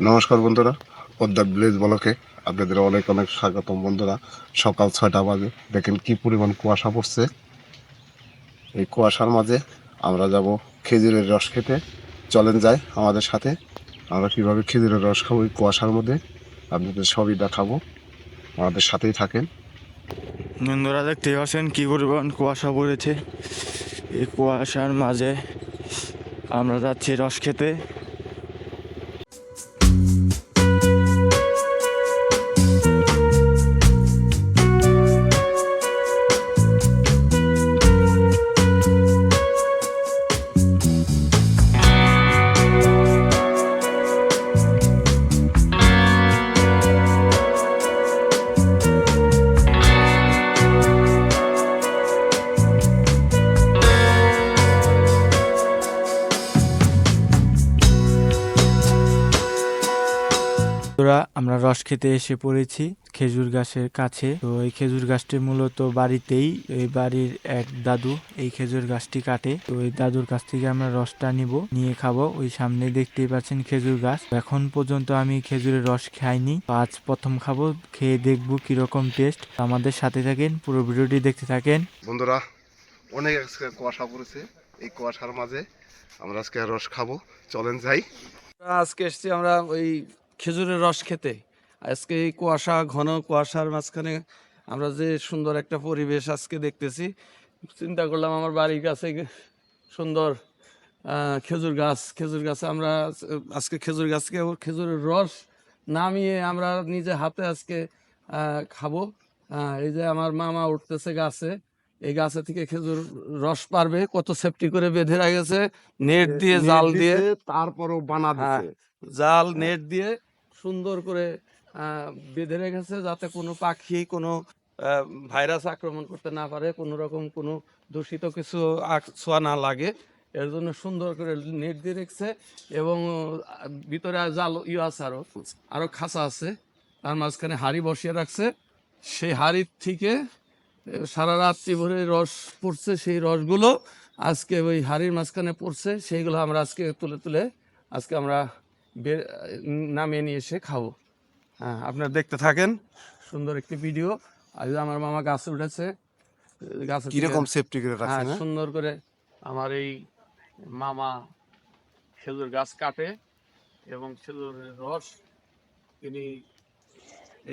নমস্কার বন্ধুরা, পদ্মা ভিলেজ ব্লকে আপনাদের অনেক অনেক স্বাগতম। বন্ধুরা, সকাল 6টা বাজে, দেখেন কি পরিমাণ কুয়াশা পড়ছে। এই কুয়াশার মাঝে আমরা যাব খেজুরের রস খেতে। চলেন যাই আমাদের সাথে। আমরা কীভাবে খেজুরের রস খাবো এই কুয়াশার মধ্যে আপনাদের সবই দেখাবো, আমাদের সাথেই থাকেন। বন্ধুরা, দেখতে পাচ্ছেন কি পরিমাণ কুয়াশা পড়েছে। এই কুয়াশার মাঝে আমরা যাচ্ছি রস খেতে। আমরা রস খেতে এসে পড়েছি খেজুর গাছের কাছে। তো এই খেজুর গাছটি মূলত বাড়িতেই, এই বাড়ির এক দাদু এই খেজুর গাছটি কাটে। তো এই দাদুর কাছ থেকে আমরা রসটা নিয়ে খাবো। ওই সামনে দেখতেই পাচ্ছেন খেজুর গাছ। এখন পর্যন্ত আমি খেজুরের রস খাইনি, আজ প্রথম খাবো। খেয়ে দেখবো কিরকম টেস্ট। আমাদের সাথে থাকেন, পুরো ভিডিওটি দেখতে থাকেন। বন্ধুরা, অনেক আজকে কুয়াশা পড়েছে। এই কুয়াশার মাঝে আমরা আজকে রস খাবো, চলেন যাই। আজকে এসেছি আমরা ওই খেজুরের রস খেতে। আজকে এই কুয়াশা, ঘন কুয়াশার মাঝখানে আমরা যে সুন্দর একটা পরিবেশ আজকে দেখতেছি, চিন্তা করলাম আমার বাড়ির কাছে সুন্দর খেজুর গাছে আমরা আজকে খেজুরের রস নামিয়ে আমরা নিজে হাতে আজকে খাবো। এই যে আমার মামা উঠতেছে গাছে, এই গাছে থেকে খেজুর রস পারবে, কত সেফটি করে বেঁধে রেখেছে নেট দিয়ে, জাল দিয়ে, তারপরও বানা দিছে। জাল নেট দিয়ে সুন্দর করে বেঁধে রেখেছে, যাতে কোনো পাখি, কোনো ভাইরাস আক্রমণ করতে না পারে, কোনো রকম কোনো দূষিত কিছু ছোঁয়া না লাগে, এর জন্য সুন্দর করে নেট দিয়ে রেখেছে। এবং ভিতরে জাল আছে, আরো খাঁচা আছে, তার মাঝখানে হাঁড়ি বসিয়ে রাখছে। সেই হাঁড়ির থেকে সারা রাত্রি ভরে রস পড়ছে, সেই রসগুলো আজকে ওই হাঁড়ির মাঝখানে পড়ছে, সেইগুলো আমরা আজকে তুলে তুলে আজকে আমরা নামিয়ে নিয়ে এসে খাবো। হ্যাঁ, আপনারা দেখতে থাকেন, সুন্দর একটি ভিডিও। আজ আমার মামা গাছে উঠেছে, গাছে কিরকম সেফটি করে রাখছেন। সুন্দর করে আমার এই মামা খেজুর গাছ কাটে এবং খেজুরের রস তিনি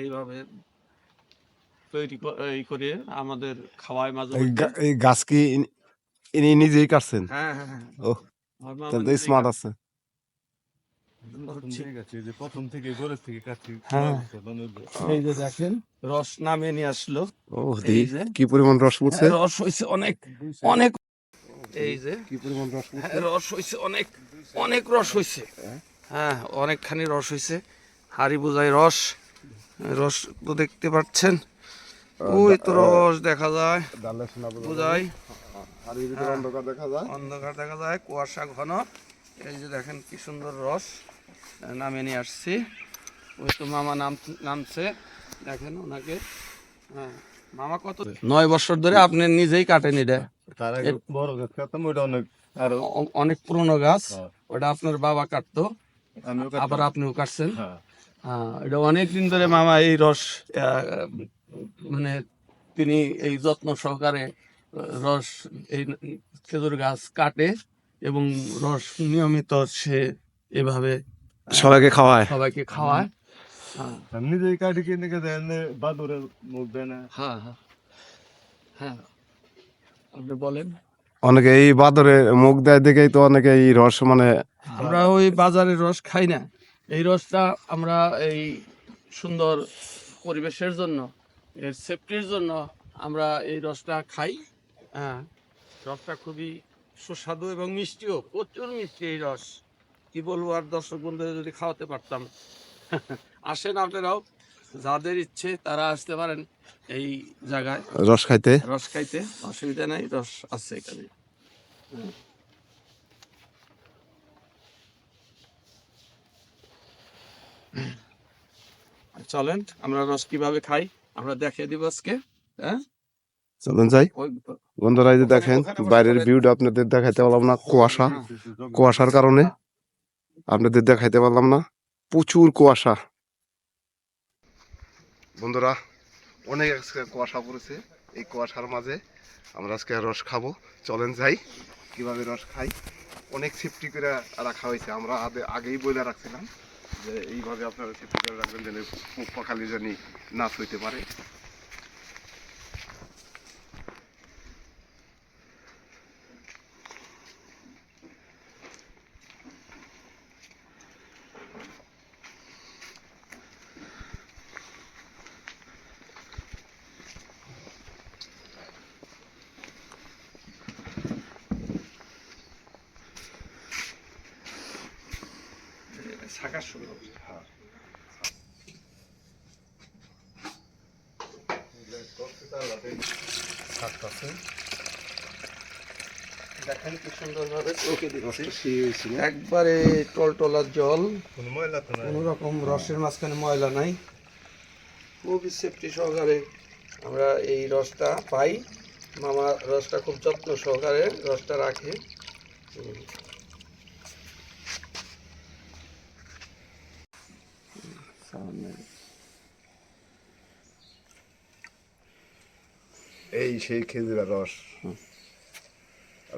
এইভাবে তৈরি করে আমাদের খাওয়ায় মাঝে। এই গাছ কি ইনি নিজেই কাটছেন? হ্যাঁ হ্যাঁ হ্যাঁ, ও, তাহলে স্মার্ট আছে। প্রথম থেকে গোড়া থেকে কাটছি। হ্যাঁ, এই যে দেখেন রস নামিয়ে নিয়ে আসলো। ও, কি পরিমাণ রস পড়ছে। রস হয়েছে অনেক অনেক, এই যে কি পরিমাণ রস পড়ছে। রস হয়েছে অনেক অনেক রস হয়েছে। হ্যাঁ, অনেকখানি রস হয়েছে। হাড়ি বোঝাই রস, রস তো দেখতে পাচ্ছেন, ওই তো রস দেখা যায়, বোঝাই অন্ধকার দেখা যায়, অন্ধকার দেখা যায়, কুয়াশা ঘন। এই যে দেখেন কি সুন্দর রস নামিয়ে নিয়ে আসছি। ওই তো মামা নামছে, দেখেন ওনাকে। হ্যাঁ, মামা কত 9 বছর ধরে আপনি নিজেই কাটেন এটা। তার আগে বড় গাছ কাটতাম, ওইটা অনেক আরো অনেক পুরনো গাছ, ওটা আপনার বাবা কাটতো, আমিও আবার আপনিও কাটছেন। হ্যাঁ, হ্যাঁ, এটা অনেক দিন ধরে মামা এই রস মানে তিনি এই যত্ন সহকারে রস, এই খেজুর গাছ কাটে এবং রস নিয়মিত সে এভাবে সবাইকে খাওয়ায়। আমি নিজেই কাটি কিনে দেন, বাদুরের মুখ দেয় না। হ্যাঁ হ্যাঁ হ্যাঁ, আপনি বলেন। অনেকে এই বাদরে মুখ দেয় দেখেই তো অনেকে এই রস মানে আমরা ওই বাজারের রস খাই না, এই রসটা আমরা এই সুন্দর পরিবেশের জন্য, এর সেফটির জন্য আমরা এই রসটা খাই। হ্যাঁ, রসটা খুবই সুস্বাদু এবং মিষ্টিও, প্রচুর মিষ্টি এই রস। কি বলবো, আর দর্শক বন্ধুদের যদি খাওয়াতে পারতাম। আসেন আপনারাও, যাদের ইচ্ছে তারা আসতে পারেন এই জায়গায় রস খাইতে। অসুবিধা নাই, রস আছে এখানে। চলেন আমরা রস কিভাবে খাই আমরা দেখিয়ে দিব আজকে। হ্যাঁ, চলুন যাই। বন্ধুরা, এই যে দেখেন বাইরের ভিউটা আপনাদের দেখাইতে পারলাম না, কুয়াশার কারণে আপনাদের দেখাইতে পারলাম না। প্রচুর কুয়াশা বন্ধুরা, অনেক আজকে কুয়াশা পড়েছে। এই কুয়াশার মাঝে আমরা আজকে রস খাবো। চলেন যাই কিভাবে রস খাই। অনেক সেফটি করে রাখা হয়েছে, আমরা আগেই বলে রাখছিলাম যে এইভাবে আপনারা সেফটি করে রাখবেন যেন মুখ পাখালি জানি নাচ হইতে পারে। শাখার শুরু হবে। দেখেন কি সুন্দর ভাবে চোখে দিচ্ছে, একবারে টলটলা জল, কোন রকম রসের মাঝখানে ময়লা নাই, খুবই সেফটি সহকারে আমরা এই রসটা পাই। মামা রসটা খুব যত্ন সহকারে রসটা রাখে। এই সেই খেজুরের রস,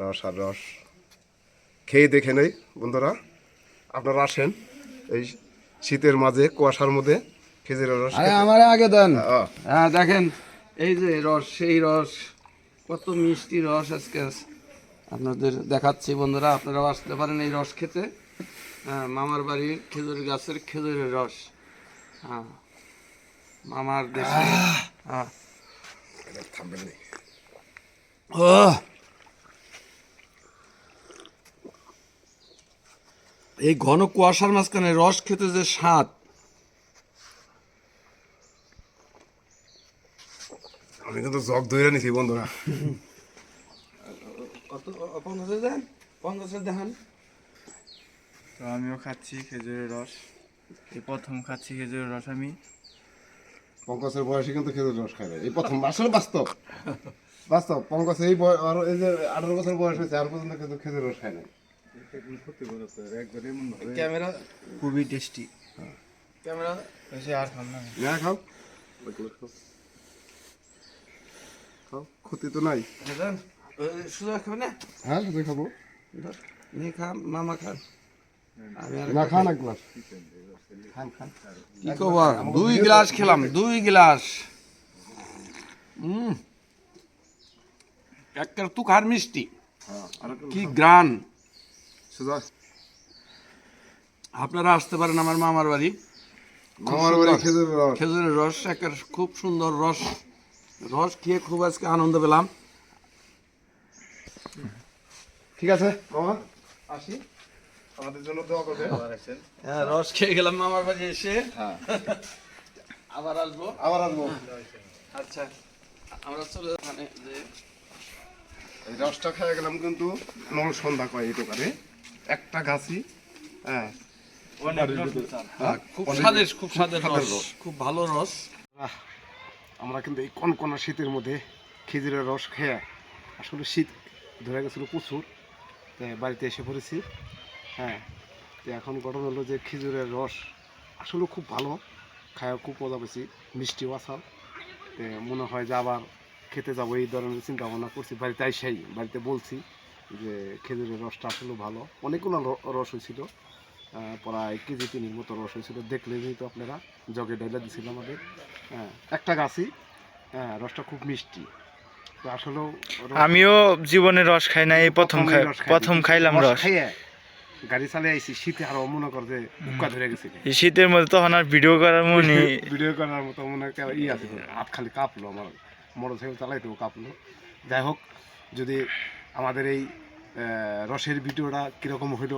রস আর রস খেয়ে দেখে নেই বন্ধুরা। আপনারা আসেন এই শীতের মাঝে কুয়াশার মধ্যে খেজুরের রস আরে আমার আগে দেন। হ্যাঁ। হ্যাঁ দেখেন এই যে রস, সেই রস, কত মিষ্টি রস আজকে আপনাদের দেখাচ্ছি বন্ধুরা। আপনারাও আসতে পারেন এই রস খেতে। হ্যাঁ, মামার বাড়ির খেজুর গাছের খেজুরের রস। হ্যাঁ, মামার দেশে। হ্যাঁ, থামবেন নেই। এই ঘন কুয়াশার মাঝখানে রস খেতে যে স্বাদ, আমি কিন্তু জগ ধরে নিছি বন্ধুরা। কত 50 দেন, 50 দেখান। তো আমিও খাচ্ছি খেজুরের রস, এই প্রথম খাচ্ছি খেজুরের রস আমি। পঙ্কজের বয়সে কিন্তু খেজুর রস খায় না, এই প্রথম। আসলে বাস্তব বাস্তব পঙ্কজ এই আর এই যে 18 বছর বয়স হয়েছে আর পর্যন্ত কিন্তু খেজুর রস খায় না। ক্যামেরা খুবই টেস্টি। ক্যামেরা বেশি আর খাম না। না খাও, খাও, ক্ষতি তো নাই। দেন, শুধু খাবে না? হ্যাঁ শুধু খাবো। নে খা, মামা খান। আমি আর না খান এক গ্লাস। কি খবর? 2 গ্লাস খেলাম, 2 গ্লাস। একটা তুকার মিষ্টি, কি গ্রান। সুজা আপনারা আসতে পারেন আমার মামার বাড়ি। খুব আমার বাড়ি সুন্দর খেজুর রস। খেজুরের রস, একটা খুব সুন্দর রস। রস খেয়ে খুব আজকে আনন্দ পেলাম। ঠিক আছে মামা, আসি, আমাদের জন্য দোয়া করবে। হ্যাঁ, রস খেয়ে গেলাম মামার বাড়ি এসে। হ্যাঁ, আবার আসবো। আবার আসবো। আচ্ছা, আমরা চলে ওখানে যে এই রসটা খেয়ে গেলাম কিন্তু নল সন্ধ্যা কয় এই দোকানে একটা গাছি। হ্যাঁ, খুব স্বাদের, খুব স্বাদের স্বাদের রস, রস। খুব ভালো রস। আমরা কিন্তু এই কনকনা শীতের মধ্যে খেজুরের রস খেয়ে আসলে শীত ধরে গেছিলো প্রচুর, তাই বাড়িতে এসে পড়েছি। হ্যাঁ, তো এখন ঘটনা হলো যে খেজুরের রস আসলে খুব ভালো, খায় খুব মজা পেয়েছি, মিষ্টিও আসাল। তো মনে হয় যে আবার খেতে যাবো এই ধরনের চিন্তা ভাবনা করছি। বাড়িতে আইসাই বাড়িতে বলছি যে খেজুরের রসটা আসলে ভালো। অনেকগুলো রস হয়েছিল, প্রায় কেজি 3 মতো রস হয়েছিল। দেখলেই তো আপনারা, জগে ডাইলা দিছিল আমাদের। হ্যাঁ, একটা গাছই। হ্যাঁ, রসটা খুব মিষ্টি। তো আসলেও আমিও জীবনে রস খাই না, এই প্রথম খাইলাম রস। খাইয়ে গাড়ি চালিয়ে আইছি শীতে, আরো মনে কর যে উক্কা ধরে গেছে। এই শীতের মধ্যে তখন আর ভিডিও করার মনে ভিডিও করার মতো মনে একটা আছে, হাত খালি কাঁপলো, আমার মোটর সাইকেল চালাইতেও কাঁপলো। যাই হোক, যদি আমাদের এই রসের ভিডিওটা কীরকম হইলো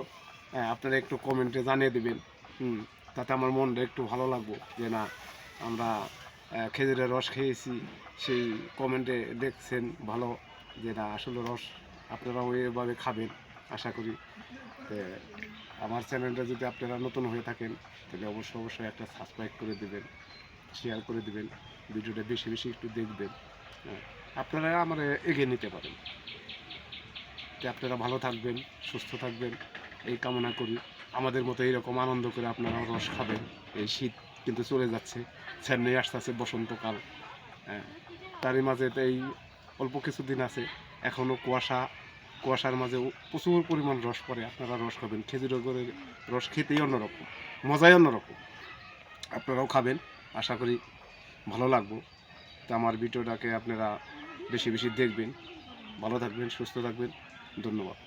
আপনারা একটু কমেন্টে জানিয়ে দেবেন। তাতে আমার মনটা একটু ভালো লাগবো যে না, আমরা খেজুরের রস খেয়েছি, সেই কমেন্টে দেখছেন ভালো, যে না আসলে রস আপনারাও এভাবে খাবেন আশা করি। তো আমার চ্যানেলটা যদি আপনারা নতুন হয়ে থাকেন তাহলে অবশ্যই একটা সাবস্ক্রাইব করে দেবেন, শেয়ার করে দেবেন, ভিডিওটা বেশি বেশি একটু দেখবেন। আপনারা আমার এগিয়ে নিতে পারেন। তো আপনারা ভালো থাকবেন, সুস্থ থাকবেন এই কামনা করি। আমাদের মতো এরকম আনন্দ করে আপনারা রস খাবেন। এই শীত কিন্তু চলে যাচ্ছে, সামনেই আসতেছে বসন্তকাল। হ্যাঁ, তারই মাঝে তো এই অল্প কিছুদিন আছে, এখনও কুয়াশার মাঝে প্রচুর পরিমাণ রস পড়ে। আপনারা রস খাবেন, খেজুরের গুড়ের রস খেতেই অন্যরকম, মজাই অন্যরকম। আপনারাও খাবেন, আশা করি ভালো লাগবো। তো আমার ভিডিওটাকে আপনারা বেশি বেশি দেখবেন। ভালো থাকবেন, সুস্থ থাকবেন। ধন্যবাদ।